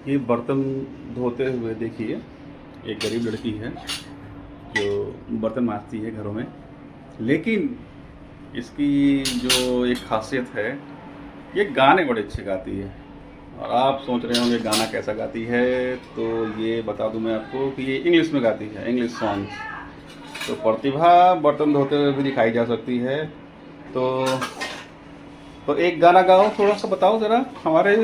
ये बर्तन धोते हुए देखिए, एक गरीब लड़की है जो बर्तन मांजती है घरों में। लेकिन इसकी जो एक खासियत है, ये गाने बड़े अच्छे गाती है। और आप सोच रहे होंगे गाना कैसा गाती है, तो ये बता दूं मैं आपको कि ये इंग्लिश में गाती है, इंग्लिश सॉन्ग्स। तो प्रतिभा बर्तन धोते हुए भी दिखाई जा सकती है। तो एक गाना गाओ, थोड़ा सा बताओ ज़रा हमारे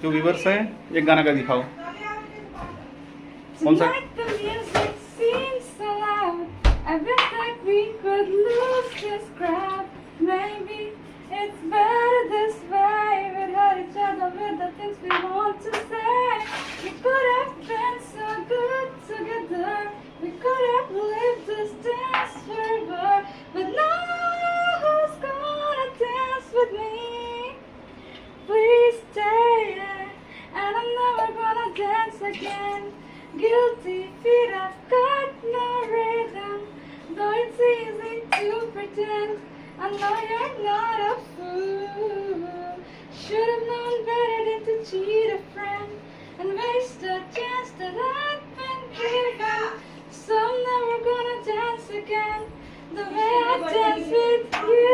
जो व्यूवर्स हैं, एक गाना गा दिखाओ। कौन सा? Tonight the music seems so loud. I wish that we could lose this crowd. Maybe it's better this way. We hurt each other with the things we want to say. We could have been so good together. We could have lived this dance forever. But now who's gonna dance with me? Please stay, and I'm never gonna dance again. Guilty feet, I've got no rhythm. Though it's easy to pretend, I know you're not a fool. Should have known better than to cheat a friend and waste a chance that I've been given. So I'm never gonna dance again the way I dance with you.